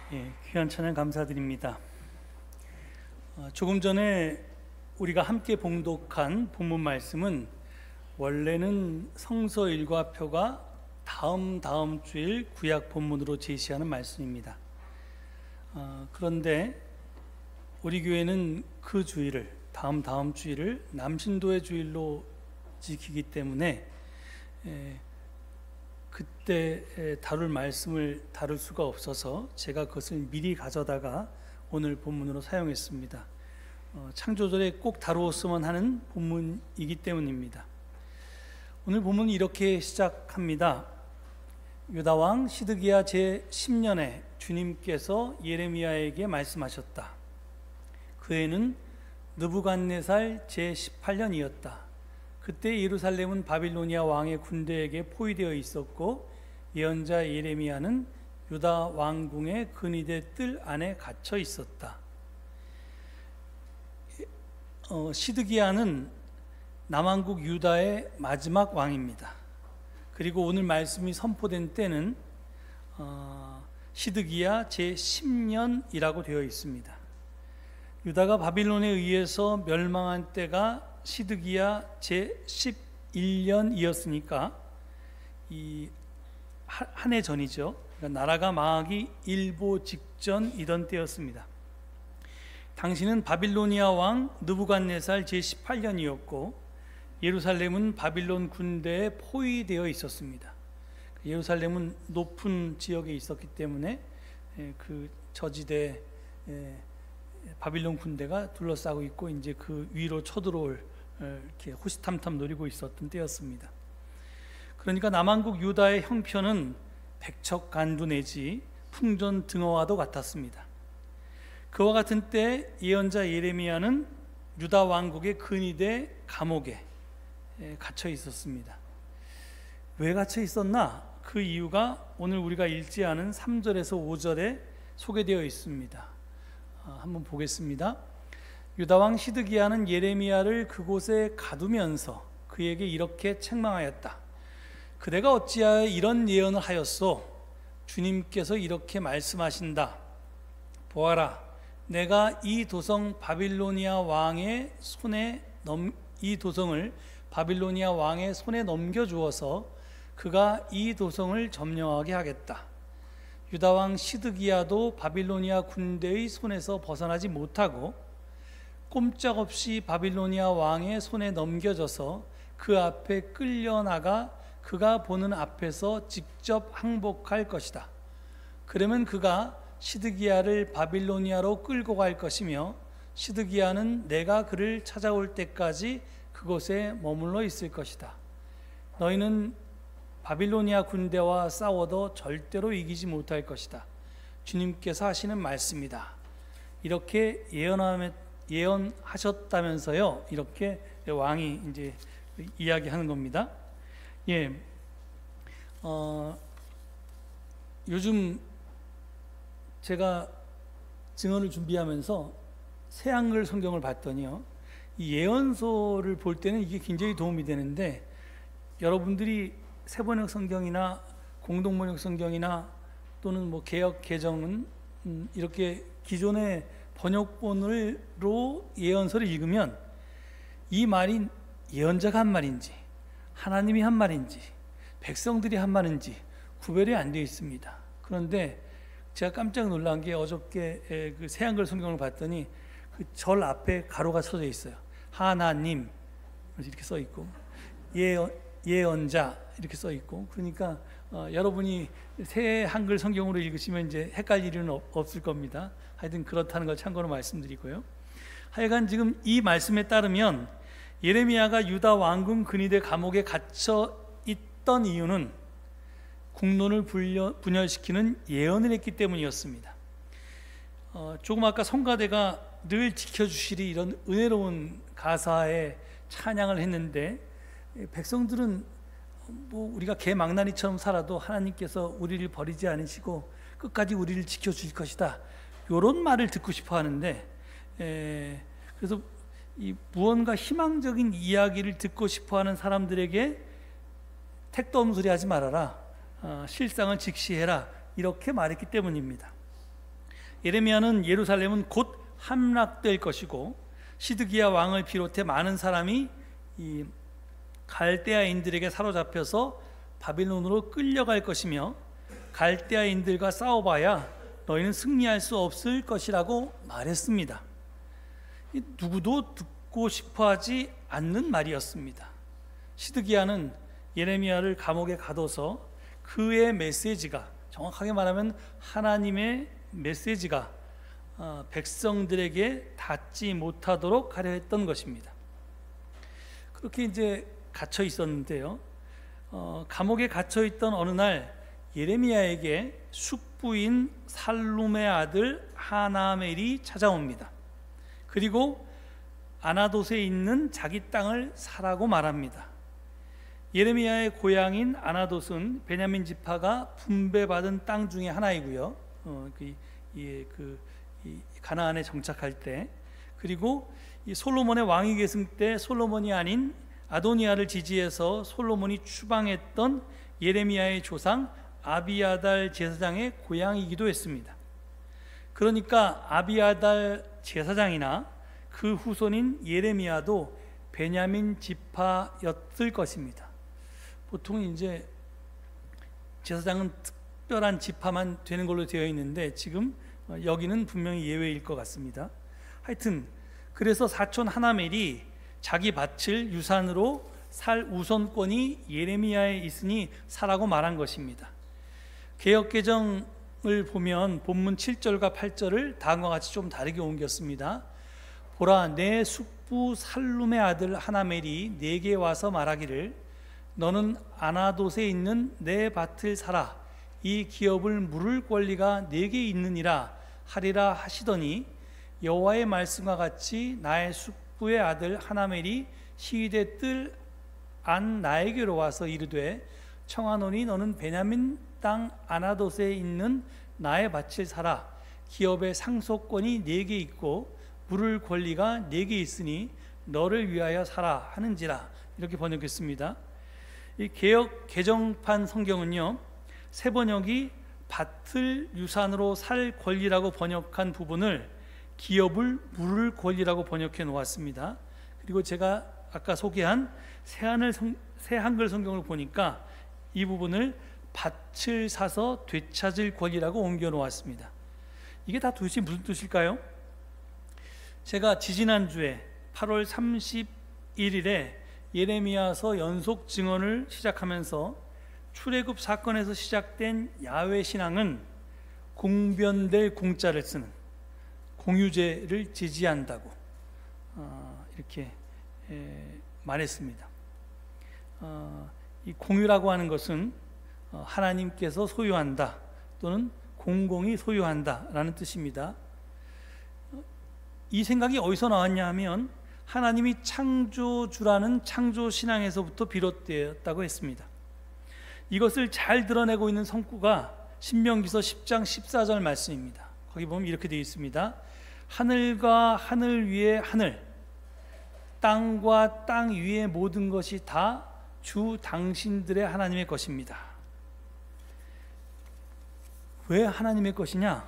귀한 찬양 감사드립니다. 조금 전에 우리가 함께 봉독한 본문 말씀은 원래는 성서 일과표가 다음 주일 구약 본문으로 제시하는 말씀입니다. 그런데 우리 교회는 그 주일을 다음 주일을 남신도의 주일로 지키기 때문에 그때 다룰 말씀을 다룰 수가 없어서 제가 그것을 미리 가져다가 오늘 본문으로 사용했습니다. 창조절에 꼭 다루었으면 하는 본문이기 때문입니다. 오늘 본문은 이렇게 시작합니다. 유다왕 시드기야 제10년에 주님께서 예레미야에게 말씀하셨다. 그 해는 느부갓네살 제18년이었다. 그때 예루살렘은 바빌로니아 왕의 군대에게 포위되어 있었고 예언자 예레미야는 유다 왕궁의 근위대 뜰 안에 갇혀 있었다. 시드기야는 남왕국 유다의 마지막 왕입니다. 그리고 오늘 말씀이 선포된 때는 시드기야 제10년이라고 되어 있습니다. 유다가 바빌론에 의해서 멸망한 때가 시드기야 제11년이었으니까 이 한 해 전이죠. 그러니까 나라가 망하기 일보 직전이던 때였습니다. 당시는 바빌로니아 왕 느부갓네살 제18년이었고 예루살렘은 바빌론 군대에 포위되어 있었습니다. 예루살렘은 높은 지역에 있었기 때문에 그 저지대 바빌론 군대가 둘러싸고 있고 이제 그 위로 쳐들어올 이렇게 호시탐탐 노리고 있었던 때였습니다. 그러니까 남왕국 유다의 형편은 백척간두 내지 풍전등어와도 같았습니다. 그와 같은 때 예언자 예레미야는 유다 왕국의 근위대 감옥에 갇혀 있었습니다. 왜 갇혀 있었나? 그 이유가 오늘 우리가 읽지 않은 3절에서 5절에 소개되어 있습니다. 한번 보겠습니다. 유다왕 시드기야는 예레미야를 그곳에 가두면서 그에게 이렇게 책망하였다. 그대가 어찌하여 이런 예언을 하였소? 주님께서 이렇게 말씀하신다. 보아라, 내가 이 도성을 바빌로니아 왕의 손에 넘겨주어서 그가 이 도성을 점령하게 하겠다. 유다왕 시드기야도 바빌로니아 군대의 손에서 벗어나지 못하고 꼼짝없이 바빌로니아 왕의 손에 넘겨져서 그 앞에 끌려나가 그가 보는 앞에서 직접 항복할 것이다. 그러면 그가 시드기야를 바빌로니아로 끌고 갈 것이며 시드기야는 내가 그를 찾아올 때까지 그곳에 머물러 있을 것이다. 너희는 바빌로니아 군대와 싸워도 절대로 이기지 못할 것이다. 주님께서 하시는 말씀이다. 이렇게 예언하셨다면서요. 이렇게 왕이 이제 이야기하는 겁니다. 요즘 제가 증언을 준비하면서 새한글 성경을 봤더니요, 이 예언서를 볼 때는 이게 굉장히 도움이 되는데 여러분들이 새번역 성경이나 공동번역 성경이나 또는 뭐 개역 개정은 이렇게 기존의 번역본으로 예언서를 읽으면 이 말이 예언자가 한 말인지 하나님이 한 말인지 백성들이 한 말인지 구별이 안 되어 있습니다. 그런데 제가 깜짝 놀란 게 어저께 그 새한글 성경을 봤더니 그 절 앞에 가로가 쳐져 있어요. 하나님 이렇게 써 있고 예언자 이렇게 써 있고, 그러니까 여러분이 새 한글 성경으로 읽으시면 이제 헷갈릴 일은 없을 겁니다. 하여튼 그렇다는 걸 참고로 말씀드리고요. 하여간 지금 이 말씀에 따르면 예레미야가 유다 왕궁 근위대 감옥에 갇혀 있던 이유는 국론을 분열시키는 예언을 했기 때문이었습니다. 조금 아까 성가대가 늘 지켜주시리 이런 은혜로운 가사의 찬양을 했는데 백성들은 뭐 우리가 개망나니처럼 살아도 하나님께서 우리를 버리지 않으시고 끝까지 우리를 지켜주실 것이다, 이런 말을 듣고 싶어 하는데 그래서 이 무언가 희망적인 이야기를 듣고 싶어 하는 사람들에게 택도 없는 소리 하지 말아라, 실상을 직시해라, 이렇게 말했기 때문입니다. 예레미야는 예루살렘은 곧 함락될 것이고 시드기야 왕을 비롯해 많은 사람이 이 갈대아인들에게 사로잡혀서 바빌론으로 끌려갈 것이며 갈대아인들과 싸워봐야 너희는 승리할 수 없을 것이라고 말했습니다. 누구도 듣고 싶어하지 않는 말이었습니다. 시드기야는 예레미야를 감옥에 가둬서 그의 메시지가, 정확하게 말하면 하나님의 메시지가 백성들에게 닿지 못하도록 하려 했던 것입니다. 그렇게 이제 갇혀 있었는데요. 감옥에 갇혀 있던 어느 날 예레미야에게 숙부인 살룸의 아들 하나멜이 찾아옵니다. 그리고 아나돗에 있는 자기 땅을 사라고 말합니다. 예레미야의 고향인 아나돗은 베냐민 지파가 분배받은 땅 중에 하나이고요. 가나안에 정착할 때, 그리고 이 솔로몬의 왕위 계승 때 솔로몬이 아닌 아도니아를 지지해서 솔로몬이 추방했던 예레미야의 조상 아비아달 제사장의 고향이기도 했습니다. 그러니까 아비아달 제사장이나 그 후손인 예레미야도 베냐민 지파였을 것입니다. 보통 이제 제사장은 특별한 지파만 되는 걸로 되어 있는데 지금 여기는 분명히 예외일 것 같습니다. 하여튼 그래서 사촌 하나멜이 자기 밭을 유산으로 살 우선권이 예레미야에 있으니 사라고 말한 것입니다. 개역개정을 보면 본문 7절과 8절을 다음과 같이 좀 다르게 옮겼습니다. 보라, 내 숙부 살룸의 아들 하나멜이 내게 와서 말하기를 너는 아나돗에 있는 내 밭을 사라, 이 기업을 물을 권리가 내게 있느니라 하리라 하시더니 여호와의 말씀과 같이 나의 숙부의 아들 하나멜이 시위대 뜰 안 나에게로 와서 이르되 청하노니 너는 베냐민 땅 아나돗에 있는 나의 밭을 사라, 기업의 상속권이 내게 있고 물을 권리가 내게 있으니 너를 위하여 사라 하는지라. 이렇게 번역했습니다. 이 개역 개정판 성경은요, 새 번역이 밭을 유산으로 살 권리라고 번역한 부분을 기업을 물을 권리라고 번역해 놓았습니다. 그리고 제가 아까 소개한 새 한글 성경을 보니까 이 부분을 밭을 사서 되찾을 권리라고 옮겨 놓았습니다. 이게 다 도대체 무슨 뜻일까요? 제가 지지난주에 8월 31일에 예레미야서 연속 증언을 시작하면서 출애굽 사건에서 시작된 야훼 신앙은 공변될 공자를 쓰는 공유제를 지지한다고 이렇게 말했습니다. 이 공유라고 하는 것은 하나님께서 소유한다 또는 공공이 소유한다 라는 뜻입니다. 이 생각이 어디서 나왔냐 하면 하나님이 창조주라는 창조신앙에서부터 비롯되었다고 했습니다. 이것을 잘 드러내고 있는 성구가 신명기서 10장 14절 말씀입니다. 거기 보면 이렇게 되어 있습니다. 하늘과 하늘 위의 하늘, 땅과 땅 위의 모든 것이 다 주 당신들의 하나님의 것입니다. 왜 하나님의 것이냐?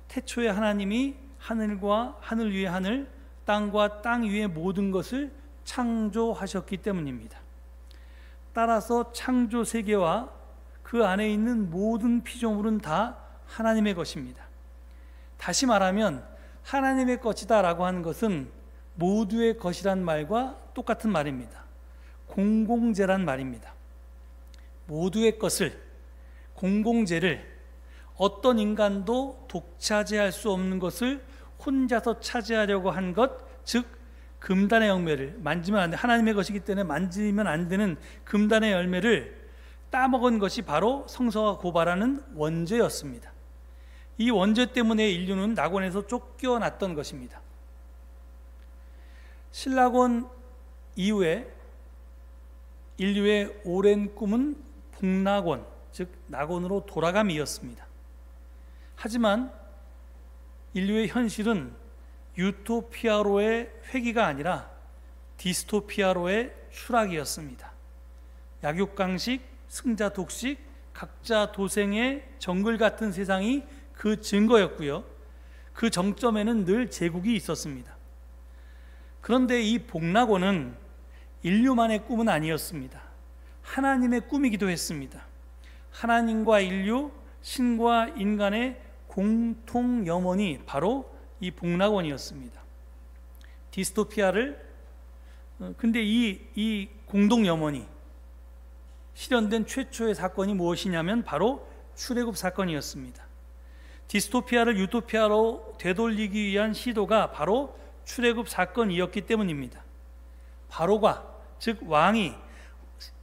태초에 하나님이 하늘과 하늘 위의 하늘, 땅과 땅 위의 모든 것을 창조하셨기 때문입니다. 따라서 창조 세계와 그 안에 있는 모든 피조물은 다 하나님의 것입니다. 다시 말하면 하나님의 것이다 라고 하는 것은 모두의 것이란 말과 똑같은 말입니다. 공공재란 말입니다. 모두의 것을, 공공재를, 어떤 인간도 독차지할 수 없는 것을 혼자서 차지하려고 한 것, 즉 금단의 열매를 만지면 안 돼, 하나님의 것이기 때문에 만지면 안 되는 금단의 열매를 따먹은 것이 바로 성서가 고발하는 원죄였습니다. 이 원죄 때문에 인류는 낙원에서 쫓겨났던 것입니다. 신라권 이후에 인류의 오랜 꿈은 복낙원, 즉 낙원으로 돌아감이었습니다. 하지만 인류의 현실은 유토피아로의 회귀가 아니라 디스토피아로의 추락이었습니다. 약육강식, 승자독식, 각자 도생의 정글 같은 세상이 그 증거였고요. 그 정점에는 늘 제국이 있었습니다. 그런데 이 복락원은 인류만의 꿈은 아니었습니다. 하나님의 꿈이기도 했습니다. 하나님과 인류, 신과 인간의 공통 염원이 바로 이 복락원이었습니다. 디스토피아를 근데 이 공동 염원이 실현된 최초의 사건이 무엇이냐면 바로 출애굽 사건이었습니다. 디스토피아를 유토피아로 되돌리기 위한 시도가 바로 출애굽 사건이었기 때문입니다. 바로가, 즉 왕이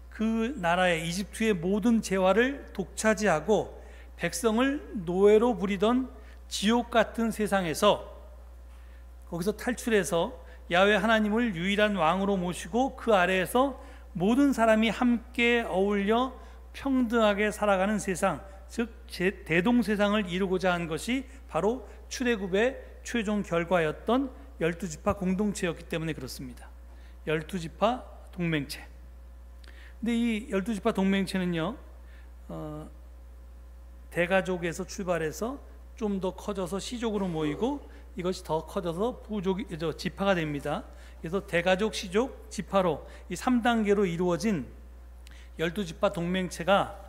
그 나라의 이집트의 모든 재화를 독차지하고 백성을 노예로 부리던 지옥 같은 세상에서 거기서 탈출해서 야훼 하나님을 유일한 왕으로 모시고 그 아래에서 모든 사람이 함께 어울려 평등하게 살아가는 세상, 즉 대동세상을 이루고자 한 것이 바로 출애굽의 최종 결과였던 12지파 공동체였기 때문에 그렇습니다. 12지파 동맹체. 근데 이 12지파 동맹체는요, 대가족에서 출발해서 좀 더 커져서 시족으로 모이고 이것이 더 커져서 지파가 됩니다. 그래서 대가족, 시족, 지파로 이 3단계로 이루어진 12지파 동맹체가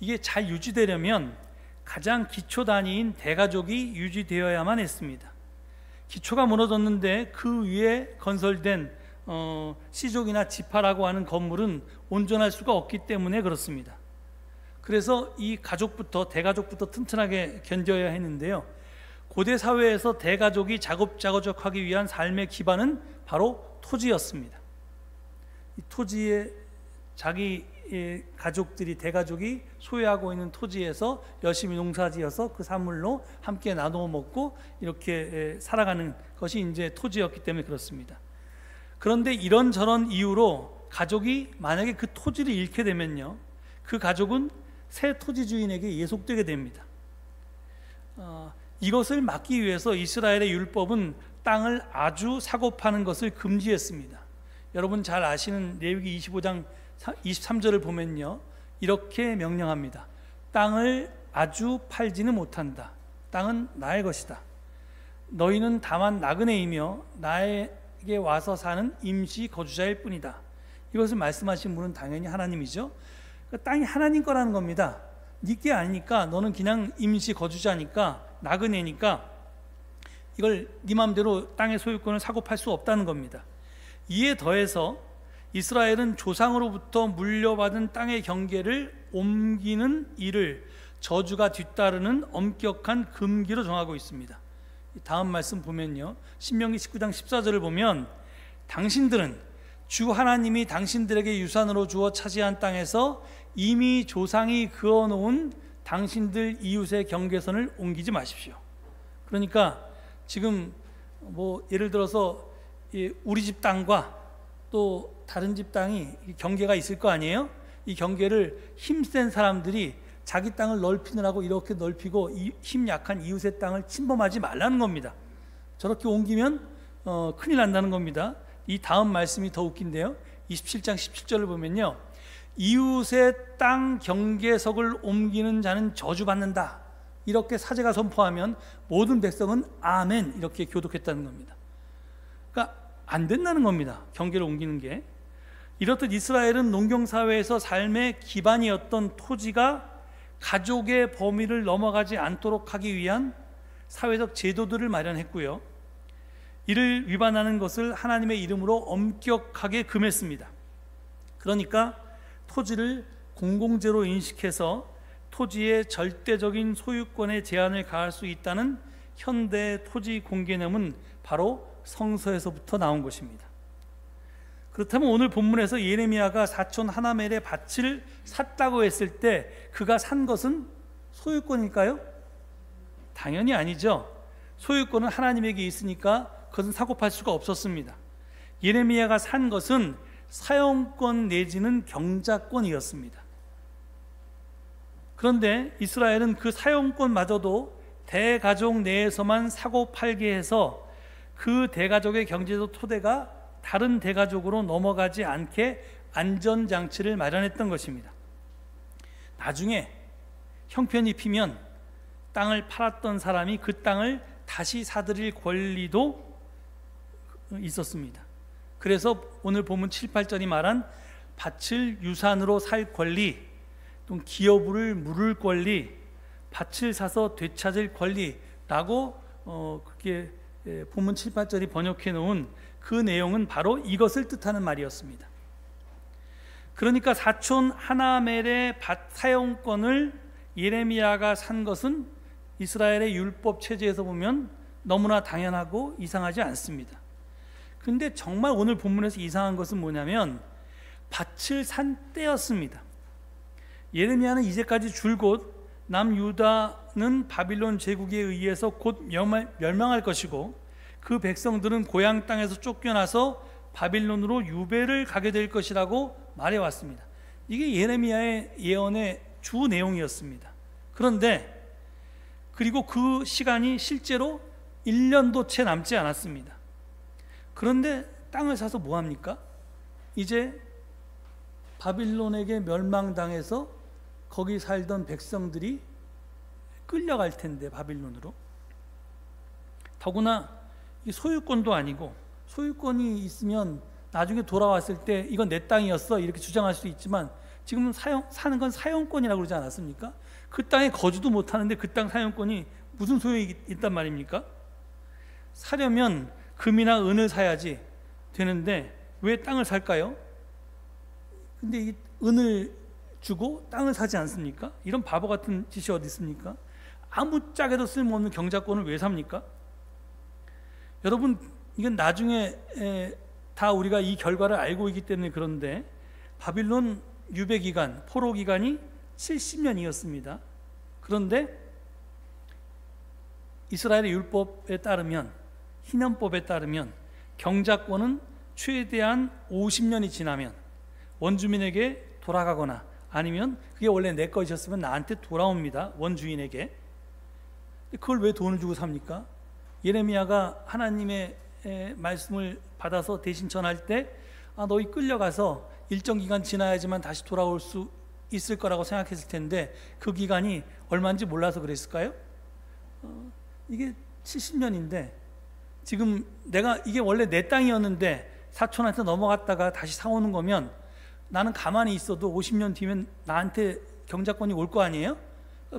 이게 잘 유지되려면 가장 기초 단위인 대가족이 유지되어야만 했습니다. 기초가 무너졌는데 그 위에 건설된 시족이나 지파라고 하는 건물은 온전할 수가 없기 때문에 그렇습니다. 그래서 이 가족부터, 대가족부터 튼튼하게 견뎌야 했는데요, 고대 사회에서 대가족이 자급자족하기 위한 삶의 기반은 바로 토지였습니다. 이 토지에 자기의 가족들이, 대가족이 소유하고 있는 토지에서 열심히 농사지어서 그 산물로 함께 나누어 먹고 이렇게 살아가는 것이 이제 토지였기 때문에 그렇습니다. 그런데 이런저런 이유로 가족이 만약에 그 토지를 잃게 되면요, 그 가족은 새 토지 주인에게 예속되게 됩니다. 이것을 막기 위해서 이스라엘의 율법은 땅을 아주 사고 파는 것을 금지했습니다. 여러분 잘 아시는 레위기 25장 23절을 보면요, 이렇게 명령합니다. 땅을 아주 팔지는 못한다. 땅은 나의 것이다. 너희는 다만 나그네이며 나에게 와서 사는 임시 거주자일 뿐이다. 이것을 말씀하신 분은 당연히 하나님이죠. 그러니까 땅이 하나님 거라는 겁니다. 네게 아니니까, 너는 그냥 임시 거주자니까, 나그네니까 이걸 네 마음대로 땅의 소유권을 사고 팔 수 없다는 겁니다. 이에 더해서 이스라엘은 조상으로부터 물려받은 땅의 경계를 옮기는 일을 저주가 뒤따르는 엄격한 금기로 정하고 있습니다. 다음 말씀 보면요, 신명기 19장 14절을 보면 당신들은 주 하나님이 당신들에게 유산으로 주어 차지한 땅에서 이미 조상이 그어놓은 당신들 이웃의 경계선을 옮기지 마십시오. 그러니까 지금 뭐 예를 들어서 우리 집 땅과 또 다른 집 땅이 경계가 있을 거 아니에요? 이 경계를 힘센 사람들이 자기 땅을 넓히느라고 이렇게 넓히고 힘 약한 이웃의 땅을 침범하지 말라는 겁니다. 저렇게 옮기면 큰일 난다는 겁니다. 이 다음 말씀이 더 웃긴데요, 27장 17절을 보면요, 이웃의 땅 경계석을 옮기는 자는 저주받는다, 이렇게 사제가 선포하면 모든 백성은 아멘 이렇게 교독했다는 겁니다. 그러니까 안 된다는 겁니다, 경계를 옮기는 게. 이렇듯 이스라엘은 농경사회에서 삶의 기반이었던 토지가 가족의 범위를 넘어가지 않도록 하기 위한 사회적 제도들을 마련했고요, 이를 위반하는 것을 하나님의 이름으로 엄격하게 금했습니다. 그러니까 토지를 공공재로 인식해서 토지의 절대적인 소유권에 제한을 가할 수 있다는 현대 토지 공개념은 바로 성서에서부터 나온 것입니다. 그렇다면 오늘 본문에서 예레미야가 사촌 하나멜의 밭을 샀다고 했을 때 그가 산 것은 소유권일까요? 당연히 아니죠. 소유권은 하나님에게 있으니까 그것은 사고 팔 수가 없었습니다. 예레미야가 산 것은 사용권 내지는 경작권이었습니다. 그런데 이스라엘은 그 사용권마저도 대가족 내에서만 사고 팔게 해서 그 대가족의 경제적 토대가 다른 대가족으로 넘어가지 않게 안전장치를 마련했던 것입니다. 나중에 형편이 피면 땅을 팔았던 사람이 그 땅을 다시 사들일 권리도 있었습니다. 그래서 오늘 본문 7, 8절이 말한 밭을 유산으로 살 권리, 또 기업을 물을 권리, 밭을 사서 되찾을 권리라고 그게 본문 7, 8절이 번역해 놓은 그 내용은 바로 이것을 뜻하는 말이었습니다. 그러니까 사촌 하나멜의 밭 사용권을 예레미야가 산 것은 이스라엘의 율법 체제에서 보면 너무나 당연하고 이상하지 않습니다. 근데 정말 오늘 본문에서 이상한 것은 뭐냐면 밭을 산 때였습니다. 예레미야는 이제까지 줄곧 남유다는 바빌론 제국에 의해서 곧 멸망할 것이고 그 백성들은 고향 땅에서 쫓겨나서 바빌론으로 유배를 가게 될 것이라고 말해왔습니다. 이게 예레미야의 예언의 주 내용이었습니다. 그런데 그리고 그 시간이 실제로 1년도 채 남지 않았습니다. 그런데 땅을 사서 뭐합니까? 이제 바빌론에게 멸망당해서 거기 살던 백성들이 끌려갈 텐데 바빌론으로. 더구나 이 소유권도 아니고, 소유권이 있으면 나중에 돌아왔을 때 이건 내 땅이었어 이렇게 주장할 수 있지만 지금은 사는 건 사용권이라고 그러지 않았습니까? 그 땅에 거주도 못하는데 그 땅 사용권이 무슨 소용이 있단 말입니까? 사려면 금이나 은을 사야지 되는데 왜 땅을 살까요? 근데 이 은을 주고 땅을 사지 않습니까? 이런 바보 같은 짓이 어디 있습니까? 아무짝에도 쓸모없는 경작권을 왜 삽니까? 여러분, 이건 나중에 다 우리가 이 결과를 알고 있기 때문에 그런데 바빌론 유배 기간, 포로 기간이 70년이었습니다. 그런데 이스라엘의 율법에 따르면, 희년법에 따르면 경작권은 최대한 50년이 지나면 원주민에게 돌아가거나 아니면 그게 원래 내 것이었으면 나한테 돌아옵니다. 원주인에게. 그걸 왜 돈을 주고 삽니까? 예레미야가 하나님의 말씀을 받아서 대신 전할 때 너희 끌려가서 일정 기간 지나야지만 다시 돌아올 수 있을 거라고 생각했을 텐데 그 기간이 얼마인지 몰라서 그랬을까요? 이게 70년인데 지금 내가 이게 원래 내 땅이었는데 사촌한테 넘어갔다가 다시 사오는 거면 나는 가만히 있어도 50년 뒤면 나한테 경작권이 올 거 아니에요?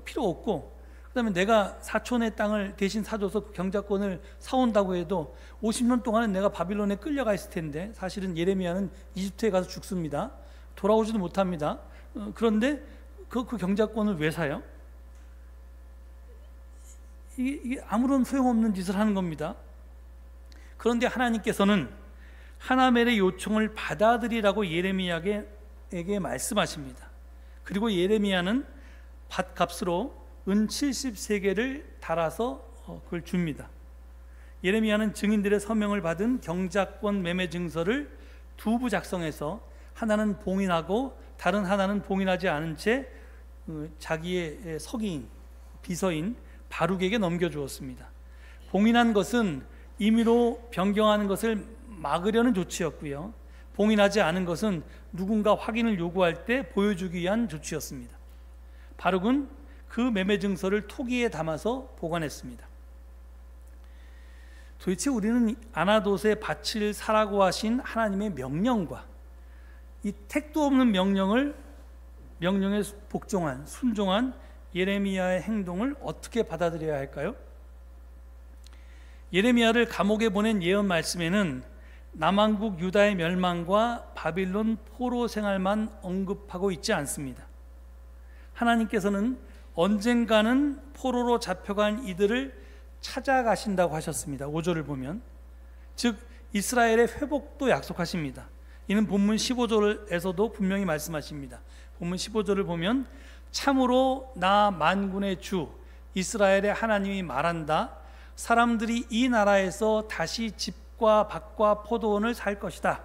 필요 없고, 그 다음에 내가 사촌의 땅을 대신 사줘서 그 경작권을 사온다고 해도 50년 동안은 내가 바빌론에 끌려가 있을 텐데 사실은 예레미야는 이집트에 가서 죽습니다. 돌아오지도 못합니다. 그런데 그 경작권을 왜 사요? 이게 아무런 소용없는 짓을 하는 겁니다. 그런데 하나님께서는 하나멜의 요청을 받아들이라고 예레미야에게 말씀하십니다. 그리고 예레미야는 밭값으로 은 70세겔을 달아서 그걸 줍니다. 예레미야는 증인들의 서명을 받은 경작권 매매 증서를 두 부 작성해서 하나는 봉인하고 다른 하나는 봉인하지 않은 채 자기의 서기인, 비서인 바룩에게 넘겨주었습니다. 봉인한 것은 임의로 변경하는 것을 막으려는 조치였고요. 봉인하지 않은 것은 누군가 확인을 요구할 때 보여주기 위한 조치였습니다. 바룩은 그 매매 증서를 토기에 담아서 보관했습니다. 도대체 우리는 아나돗의 밭을 사라고 하신 하나님의 명령과 이 택도 없는 명령에 복종한, 순종한 예레미야의 행동을 어떻게 받아들여야 할까요? 예레미야를 감옥에 보낸 예언 말씀에는 남왕국 유다의 멸망과 바빌론 포로 생활만 언급하고 있지 않습니다. 하나님께서는 언젠가는 포로로 잡혀간 이들을 찾아가신다고 하셨습니다. 5절을 보면, 즉 이스라엘의 회복도 약속하십니다. 이는 본문 15절에서도 분명히 말씀하십니다. 본문 15절을 보면 참으로 나 만군의 주 이스라엘의 하나님이 말한다. 사람들이 이 나라에서 다시 집과 밭과 포도원을 살 것이다.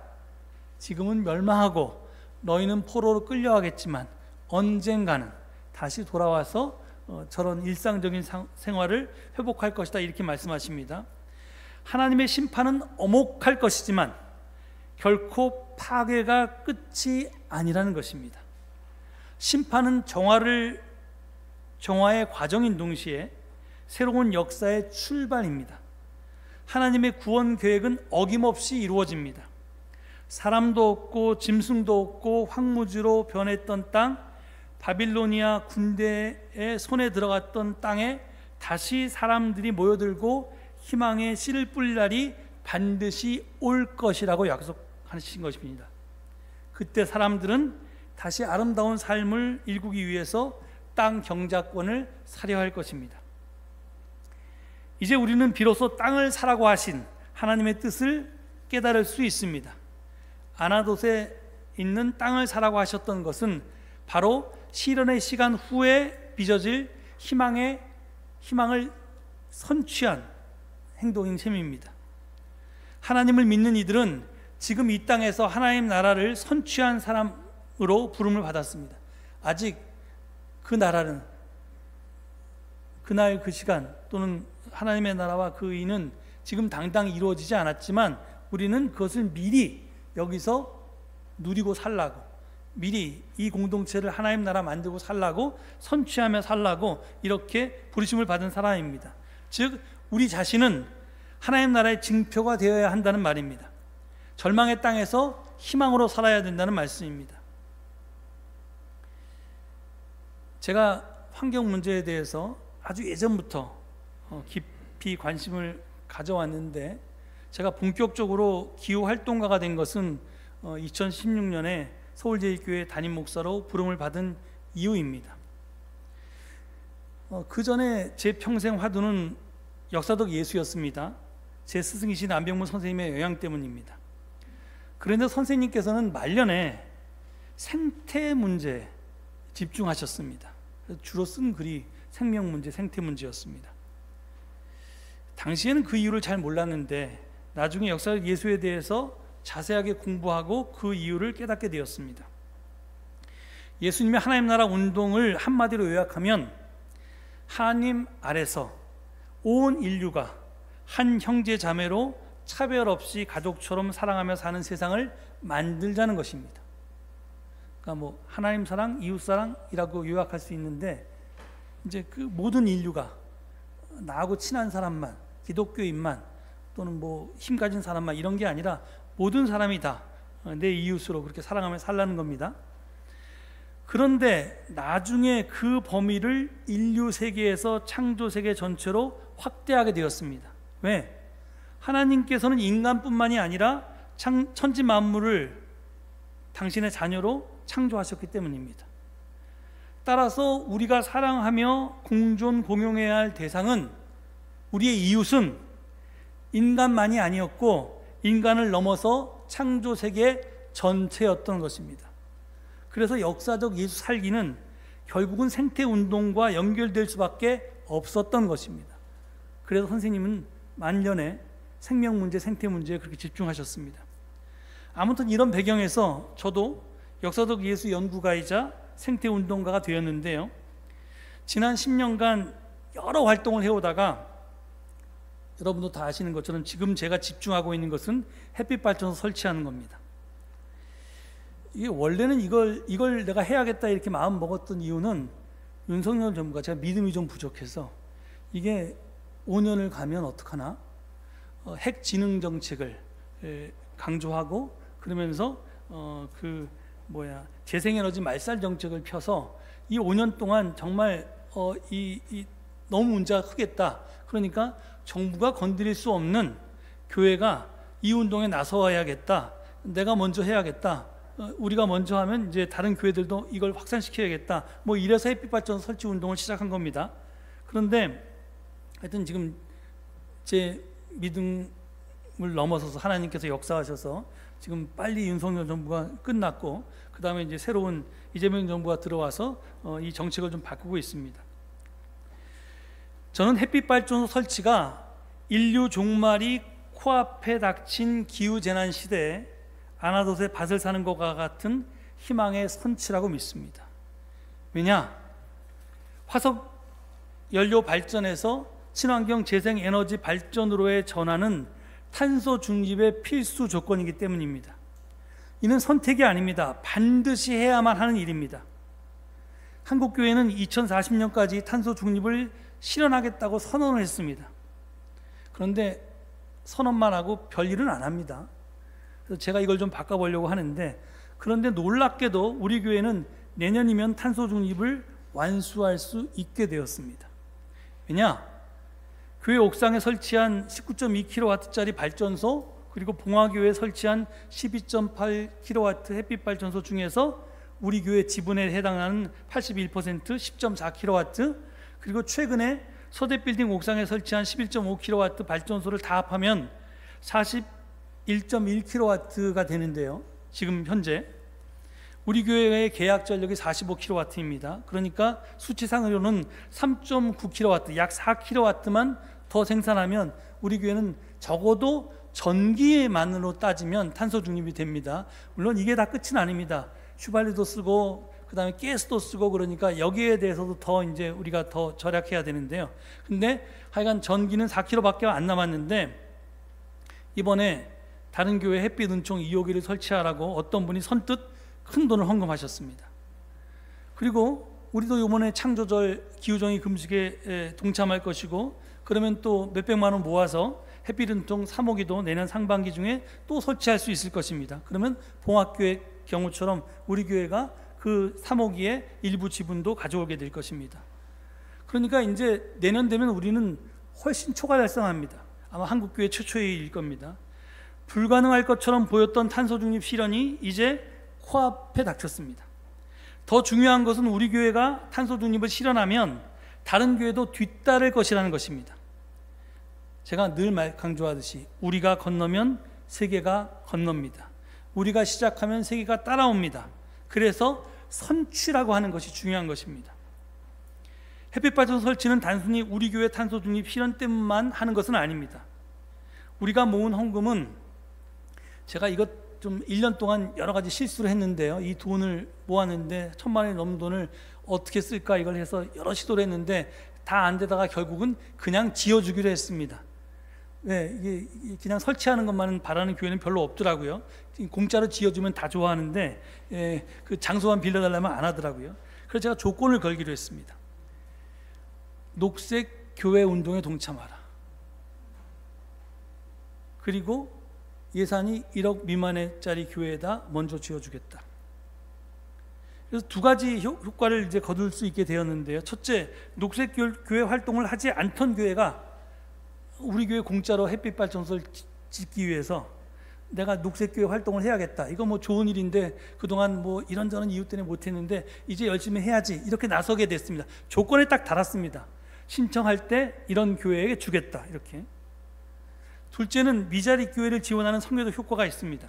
지금은 멸망하고 너희는 포로로 끌려가겠지만 언젠가는 다시 돌아와서 저런 일상적인 생활을 회복할 것이다. 이렇게 말씀하십니다. 하나님의 심판은 엄혹할 것이지만 결코 파괴가 끝이 아니라는 것입니다. 심판은 정화의 과정인 동시에 새로운 역사의 출발입니다. 하나님의 구원 계획은 어김없이 이루어집니다. 사람도 없고 짐승도 없고 황무지로 변했던 땅, 바빌로니아 군대의 손에 들어갔던 땅에 다시 사람들이 모여들고 희망의 씨를 뿌릴 날이 반드시 올 것이라고 약속하신 것입니다. 그때 사람들은 다시 아름다운 삶을 일구기 위해서 땅 경작권을 사려 할 것입니다. 이제 우리는 비로소 땅을 사라고 하신 하나님의 뜻을 깨달을 수 있습니다. 아나돗에 있는 땅을 사라고 하셨던 것은 바로 시련의 시간 후에 빚어질 희망을 선취한 행동인 셈입니다. 하나님을 믿는 이들은 지금 이 땅에서 하나님 나라를 선취한 사람으로 부름을 받았습니다. 아직 그 나라는 그날 그 시간 또는 하나님의 나라와 그 의는 지금 당장 이루어지지 않았지만 우리는 그것을 미리 여기서 누리고 살라고, 미리 이 공동체를 하나님 나라 만들고 살라고, 선취하며 살라고 이렇게 부르심을 받은 사람입니다. 즉 우리 자신은 하나님 나라의 징표가 되어야 한다는 말입니다. 절망의 땅에서 희망으로 살아야 된다는 말씀입니다. 제가 환경 문제에 대해서 아주 예전부터 깊이 관심을 가져왔는데, 제가 본격적으로 기후활동가가 된 것은 2016년에 서울제일교회 담임 목사로 부름을 받은 이후입니다. 그 전에 제 평생 화두는 역사적 예수였습니다. 제 스승이신 안병문 선생님의 영향 때문입니다. 그런데 선생님께서는 말년에 생태 문제에 집중하셨습니다. 주로 쓴 글이 생명 문제, 생태 문제였습니다. 당시에는 그 이유를 잘 몰랐는데 나중에 역사적 예수에 대해서 자세하게 공부하고 그 이유를 깨닫게 되었습니다. 예수님의 하나님 나라 운동을 한마디로 요약하면 하나님 아래서 온 인류가 한 형제 자매로 차별 없이 가족처럼 사랑하며 사는 세상을 만들자는 것입니다. 그러니까 뭐 하나님 사랑, 이웃 사랑이라고 요약할 수 있는데, 이제 그 모든 인류가 나하고 친한 사람만, 기독교인만 또는 뭐 힘 가진 사람만 이런 게 아니라 모든 사람이 다 내 이웃으로 그렇게 사랑하며 살라는 겁니다. 그런데 나중에 그 범위를 인류 세계에서 창조 세계 전체로 확대하게 되었습니다. 왜? 하나님께서는 인간뿐만이 아니라 천지 만물을 당신의 자녀로 창조하셨기 때문입니다. 따라서 우리가 사랑하며 공존 공용해야 할 대상은, 우리의 이웃은 인간만이 아니었고 인간을 넘어서 창조 세계 전체였던 것입니다. 그래서 역사적 예수 살기는 결국은 생태운동과 연결될 수밖에 없었던 것입니다. 그래서 선생님은 만년에 생명 문제, 생태 문제에 그렇게 집중하셨습니다. 아무튼 이런 배경에서 저도 역사적 예수 연구가이자 생태운동가가 되었는데요, 지난 10년간 여러 활동을 해오다가 여러분도 다 아시는 것처럼 지금 제가 집중하고 있는 것은 햇빛 발전소 설치하는 겁니다. 이게 원래는 이걸 내가 해야겠다 이렇게 마음 먹었던 이유는 윤석열 정부가, 제가 믿음이 좀 부족해서 이게 5년을 가면 어떡하나, 핵진흥 정책을 강조하고 그러면서 재생에너지 말살 정책을 펴서 이 5년 동안 정말 너무 문제가 크겠다. 그러니까 정부가 건드릴 수 없는 교회가 이 운동에 나서야겠다. 내가 먼저 해야겠다. 우리가 먼저 하면 이제 다른 교회들도 이걸 확산시켜야겠다. 뭐 이래서 햇빛발전소 설치 운동을 시작한 겁니다. 그런데 하여튼 지금 제 믿음을 넘어서서 하나님께서 역사하셔서 지금 빨리 윤석열 정부가 끝났고 그 다음에 이제 새로운 이재명 정부가 들어와서 이 정책을 좀 바꾸고 있습니다. 저는 햇빛발전소 설치가 인류 종말이 코앞에 닥친 기후재난 시대에 아나돗에 밭을 사는 것과 같은 희망의 선취라고 믿습니다. 왜냐? 화석 연료 발전에서 친환경 재생에너지 발전으로의 전환은 탄소 중립의 필수 조건이기 때문입니다. 이는 선택이 아닙니다. 반드시 해야만 하는 일입니다. 한국교회는 2040년까지 탄소 중립을 실현하겠다고 선언을 했습니다. 그런데 선언만 하고 별일은 안 합니다. 그래서 제가 이걸 좀 바꿔보려고 하는데, 그런데 놀랍게도 우리 교회는 내년이면 탄소 중립을 완수할 수 있게 되었습니다. 왜냐? 교회 옥상에 설치한 19.2kW짜리 발전소, 그리고 봉화교회에 설치한 12.8kW 햇빛 발전소 중에서 우리 교회 지분에 해당하는 81% 10.4kW, 그리고 최근에 서대빌딩 옥상에 설치한 11.5kW 발전소를 다 합하면 41.1kW가 되는데요. 지금 현재 우리 교회의 계약 전력이 45kW입니다. 그러니까 수치상으로는 3.9kW, 약 4kW만 더 생산하면 우리 교회는 적어도 전기만으로 따지면 탄소 중립이 됩니다. 물론 이게 다 끝은 아닙니다. 휘발유도 쓰고 그다음에 가스도 쓰고, 그러니까 여기에 대해서도 더 이제 우리가 더 절약해야 되는데요. 근데 하여간 전기는 4kW밖에 안 남았는데, 이번에 다른 교회 햇빛 은총 2호기를 설치하라고 어떤 분이 선뜻 큰 돈을 헌금하셨습니다. 그리고 우리도 이번에 창조절 기후정의 금식에 동참할 것이고, 그러면 또 몇백만 원 모아서 햇빛 은총 3호기도 내년 상반기 중에 또 설치할 수 있을 것입니다. 그러면 봉학교회 경우처럼 우리 교회가 그 3호기의 일부 지분도 가져오게 될 것입니다. 그러니까 이제 내년 되면 우리는 훨씬 초과달성합니다. 아마 한국교회 최초의 일일 겁니다. 불가능할 것처럼 보였던 탄소 중립 실현이 이제 코앞에 닥쳤습니다. 더 중요한 것은 우리 교회가 탄소 중립을 실현하면 다른 교회도 뒤따를 것이라는 것입니다. 제가 늘 강조하듯이 우리가 건너면 세계가 건넙니다. 우리가 시작하면 세계가 따라옵니다. 그래서 선취라고 하는 것이 중요한 것입니다. 햇빛 발전소 설치는 단순히 우리 교회 탄소 중립 실현 때문만 하는 것은 아닙니다. 우리가 모은 헌금은, 제가 이것 좀 1년 동안 여러 가지 실수를 했는데요. 이 돈을 모았는데 1,000만 원이 넘는 돈을 어떻게 쓸까 이걸 해서 여러 시도를 했는데 다 안 되다가 결국은 그냥 지어주기로 했습니다. 네, 이게 그냥 설치하는 것만은 바라는 교회는 별로 없더라고요. 공짜로 지어주면 다 좋아하는데 그 장소만 빌려달라면 안 하더라고요. 그래서 제가 조건을 걸기로 했습니다. 녹색 교회 운동에 동참하라. 그리고 예산이 1억 미만짜리 교회에다 먼저 지어주겠다. 그래서 두 가지 효과를 이제 거둘 수 있게 되었는데요. 첫째, 녹색 교회 활동을 하지 않던 교회가 우리 교회 공짜로 햇빛 발전소를 짓기 위해서 내가 녹색 교회 활동을 해야겠다. 이거 뭐 좋은 일인데 그동안 뭐 이런저런 이유 때문에 못했는데 이제 열심히 해야지. 이렇게 나서게 됐습니다. 조건에 딱 달았습니다. 신청할 때 이런 교회에게 주겠다. 이렇게. 둘째는 미자립 교회를 지원하는 선교도 효과가 있습니다.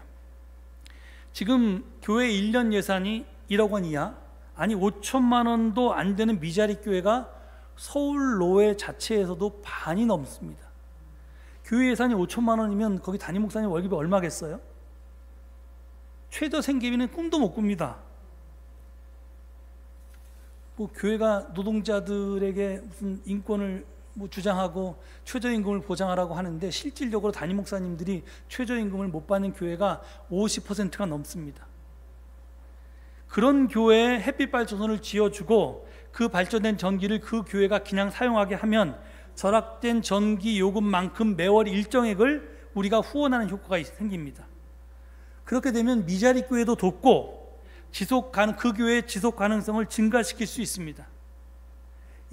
지금 교회 1년 예산이 1억 원 이하, 아니 5천만 원도 안 되는 미자립 교회가 서울로회 자체에서도 반이 넘습니다. 교회 예산이 5천만 원이면 거기 담임 목사님 월급이 얼마겠어요? 최저 생계비는 꿈도 못 꿉니다. 뭐 교회가 노동자들에게 무슨 인권을 뭐 주장하고 최저임금을 보장하라고 하는데 실질적으로 담임 목사님들이 최저임금을 못 받는 교회가 50%가 넘습니다. 그런 교회에 햇빛 발전소를 지어주고 그 발전된 전기를 그 교회가 그냥 사용하게 하면 절약된 전기 요금만큼 매월 일정액을 우리가 후원하는 효과가 생깁니다. 그렇게 되면 미자립 교회도 돕고 그 교회의 지속 가능성을 증가시킬 수 있습니다.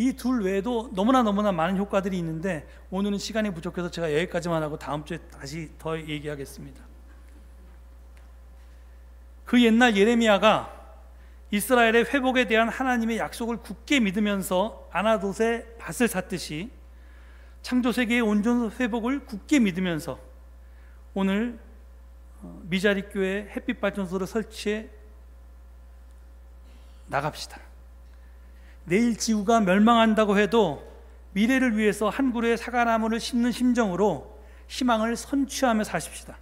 이 둘 외에도 너무나 많은 효과들이 있는데 오늘은 시간이 부족해서 제가 여기까지만 하고 다음 주에 다시 더 얘기하겠습니다. 그 옛날 예레미야가 이스라엘의 회복에 대한 하나님의 약속을 굳게 믿으면서 아나돗의 밭을 샀듯이 창조세계의 온전 회복을 굳게 믿으면서 오늘 미자립 교회 햇빛 발전소를 설치해 나갑시다. 내일 지구가 멸망한다고 해도 미래를 위해서 한 그루의 사과나무를 심는 심정으로 희망을 선취하며 사십시다.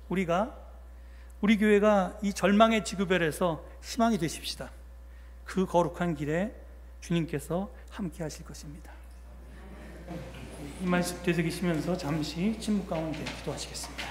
우리 교회가 이 절망의 지구별에서 희망이 되십시다. 그 거룩한 길에 주님께서 함께 하실 것입니다. 이 말씀 되새기시면서 잠시 침묵 가운데 기도하시겠습니다.